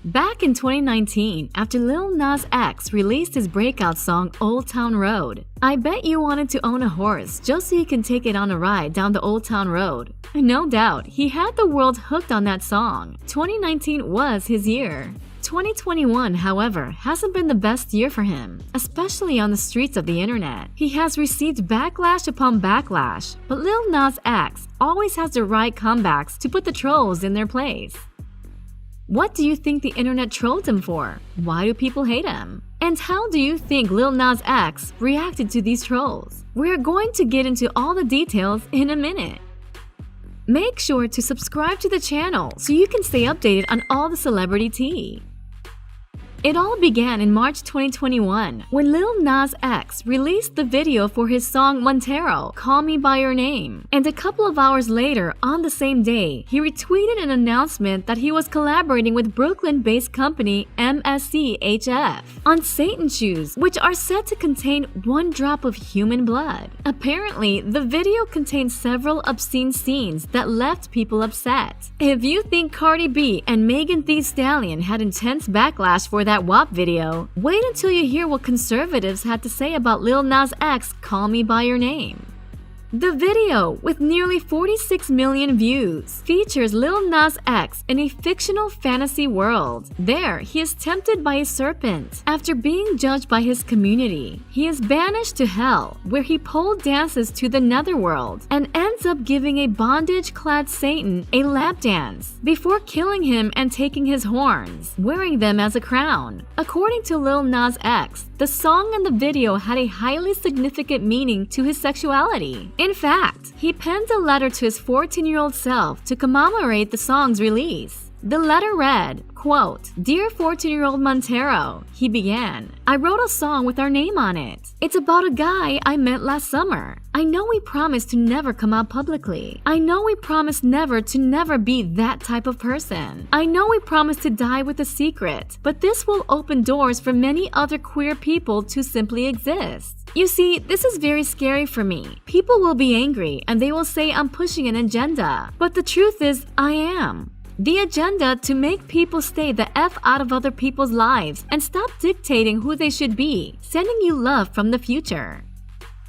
Back in 2019, after Lil Nas X released his breakout song Old Town Road, I bet you wanted to own a horse just so you can take it on a ride down the Old Town Road. No doubt, he had the world hooked on that song. 2019 was his year. 2021, however, hasn't been the best year for him, especially on the streets of the internet. He has received backlash upon backlash, but Lil Nas X always has the right comebacks to put the trolls in their place. What do you think the internet trolled him for? Why do people hate him? And how do you think Lil Nas X reacted to these trolls? We're going to get into all the details in a minute. Make sure to subscribe to the channel so you can stay updated on all the celebrity tea. It all began in March 2021 when Lil Nas X released the video for his song Montero, Call Me By Your Name. And a couple of hours later, on the same day, he retweeted an announcement that he was collaborating with Brooklyn-based company MSCHF on Satan shoes, which are said to contain 1 drop of human blood. Apparently, the video contained several obscene scenes that left people upset. If you think Cardi B and Megan Thee Stallion had intense backlash for that WAP video, wait until you hear what conservatives had to say about Lil Nas X Call Me By Your Name. The video, with nearly 46 million views, features Lil Nas X in a fictional fantasy world. There, he is tempted by a serpent. After being judged by his community, he is banished to hell, where he pole dances to the netherworld and ends up giving a bondage-clad Satan a lap dance before killing him and taking his horns, wearing them as a crown. According to Lil Nas X, the song and the video had a highly significant meaning to his sexuality. In fact, he penned a letter to his 14-year-old self to commemorate the song's release. The letter read, quote, "Dear 14-year-old Montero," he began, "I wrote a song with our name on it. It's about a guy I met last summer. I know we promised to never come out publicly. I know we promised never to be that type of person. I know we promised to die with a secret, but this will open doors for many other queer people to simply exist. You see, this is very scary for me. People will be angry and they will say I'm pushing an agenda. But the truth is, I am. The agenda to make people stay the F out of other people's lives and stop dictating who they should be, sending you love from the future."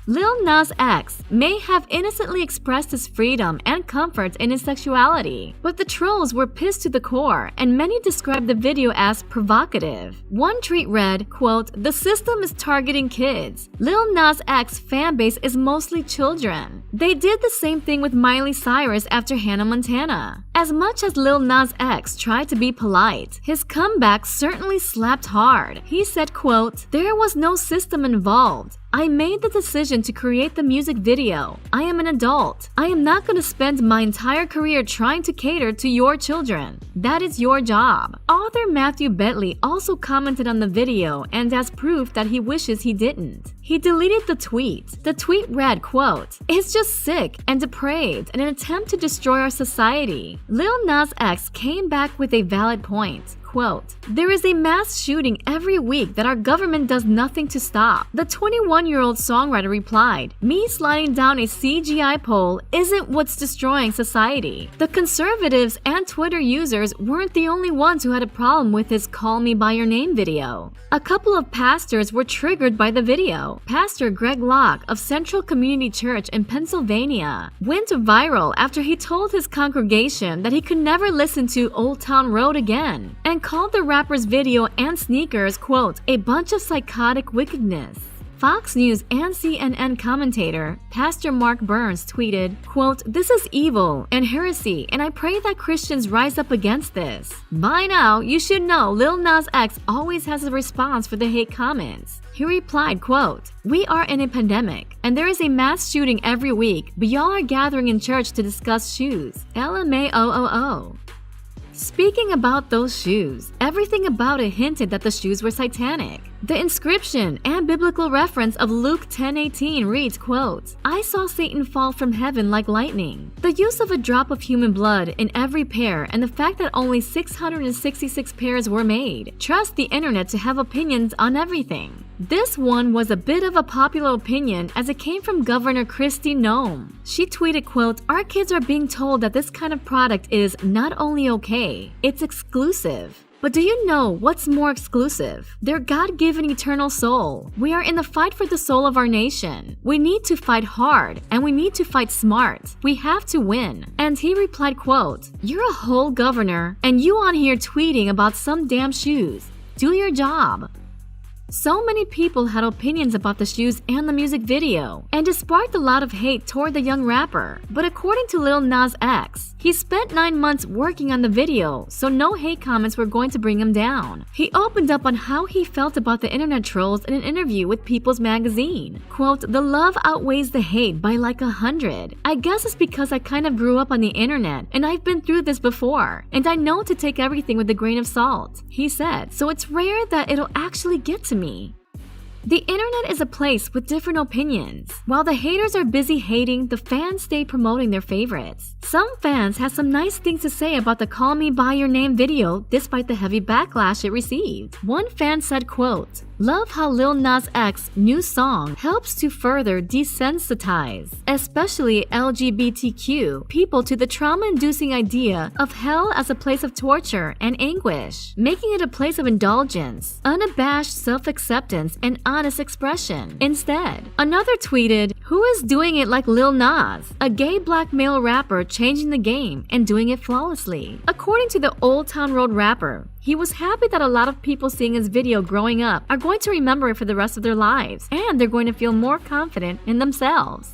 Lil Nas X may have innocently expressed his freedom and comfort in his sexuality, but the trolls were pissed to the core, and many described the video as provocative. One tweet read, quote, "The system is targeting kids. Lil Nas X fanbase is mostly children. They did the same thing with Miley Cyrus after Hannah Montana." As much as Lil Nas X tried to be polite, his comeback certainly slapped hard. He said, quote, "There was no system involved. I made the decision to create the music video. I am an adult. I am not going to spend my entire career trying to cater to your children. That is your job." Author Matthew Bentley also commented on the video and as proof that he wishes he didn't. He deleted the tweet. The tweet read, quote, "It's just sick and depraved and an attempt to destroy our society." Lil Nas X came back with a valid point. Quote, "There is a mass shooting every week that our government does nothing to stop." The 21-year-old songwriter replied, "Me sliding down a CGI pole isn't what's destroying society." The conservatives and Twitter users weren't the only ones who had a problem with his Call Me By Your Name video. A couple of pastors were triggered by the video. Pastor Greg Locke of Central Community Church in Pennsylvania went viral after he told his congregation that he could never listen to Old Town Road again, and called the rapper's video and sneakers, quote, "a bunch of psychotic wickedness." Fox News and CNN commentator Pastor Mark Burns tweeted, quote, "This is evil and heresy, and I pray that Christians rise up against this." By now, you should know Lil Nas X always has a response for the hate comments. He replied, quote, "We are in a pandemic, and there is a mass shooting every week, but y'all are gathering in church to discuss shoes. LMAOOO. Speaking about those shoes, everything about it hinted that the shoes were satanic. The inscription and biblical reference of Luke 10:18 reads, quote, "I saw Satan fall from heaven like lightning." The use of a drop of human blood in every pair and the fact that only 666 pairs were made. Trust the internet to have opinions on everything. This one was a bit of a popular opinion as it came from Governor Kristi Noem. She tweeted, quote, "Our kids are being told that this kind of product is not only okay, it's exclusive. But do you know what's more exclusive? Their God-given eternal soul. We are in the fight for the soul of our nation. We need to fight hard, and we need to fight smart. We have to win." And he replied, quote, "You're a whole governor, and you on here tweeting about some damn shoes. Do your job." So many people had opinions about the shoes and the music video, and it sparked a lot of hate toward the young rapper. But according to Lil Nas X, he spent 9 months working on the video, so no hate comments were going to bring him down. He opened up on how he felt about the internet trolls in an interview with People's Magazine. Quote, "The love outweighs the hate by like 100. I guess it's because I kind of grew up on the internet, and I've been through this before, and I know to take everything with a grain of salt," he said. "So it's rare that it'll actually get to me. The internet is a place with different opinions. While the haters are busy hating, the fans stay promoting their favorites. Some fans had some nice things to say about the Call Me By Your Name video despite the heavy backlash it received. One fan said, quote, "Love how Lil Nas X's new song helps to further desensitize, especially LGBTQ people, to the trauma-inducing idea of hell as a place of torture and anguish, making it a place of indulgence, unabashed self-acceptance, and honest expression instead." Another tweeted, "Who is doing it like Lil Nas, a gay black male rapper changing the game and doing it flawlessly?" According to the Old Town Road rapper, he was happy that a lot of people seeing his video growing up are going to remember it for the rest of their lives, and they're going to feel more confident in themselves.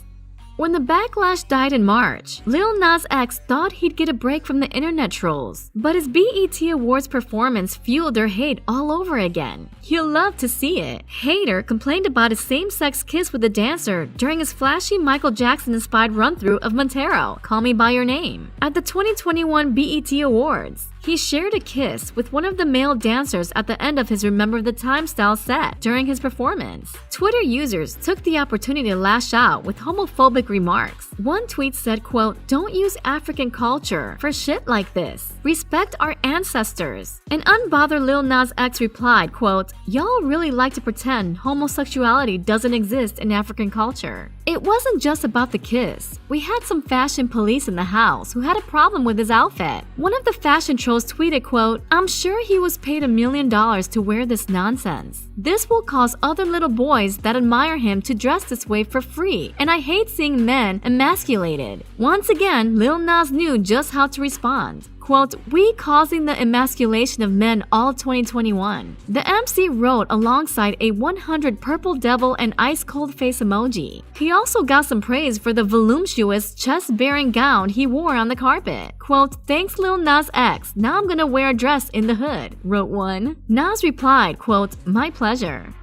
When the backlash died in March, Lil Nas X thought he'd get a break from the internet trolls, but his BET Awards performance fueled their hate all over again. You'll love to see it. Hater complained about his same-sex kiss with a dancer during his flashy Michael Jackson-inspired run-through of Montero, Call Me By Your Name. At the 2021 BET Awards, he shared a kiss with one of the male dancers at the end of his Remember the Time style set during his performance. Twitter users took the opportunity to lash out with homophobic remarks. One tweet said, quote, "Don't use African culture for shit like this. Respect our ancestors." An unbothered Lil Nas X replied, quote, "Y'all really like to pretend homosexuality doesn't exist in African culture. It wasn't just about the kiss. We had some fashion police in the house who had a problem with his outfit." One of the fashion trolls tweeted, quote, "I'm sure he was paid $1 million to wear this nonsense. This will cause other little boys that admire him to dress this way for free, and I hate seeing men emasculated." Once again, Lil Nas knew just how to respond. Quote, "We causing the emasculation of men all 2021. The MC wrote alongside a 100 purple devil and ice-cold face emoji. He also got some praise for the voluptuous chest-bearing gown he wore on the carpet. Quote, "Thanks Lil Nas X, now I'm gonna wear a dress in the hood," wrote one. Nas replied, quote, "My pleasure."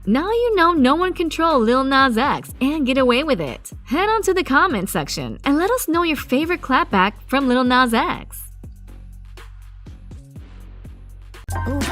Now you know no one can troll Lil Nas X and get away with it. Head on to the comment section and let us know your favorite clapback from Lil Nas X. Ooh.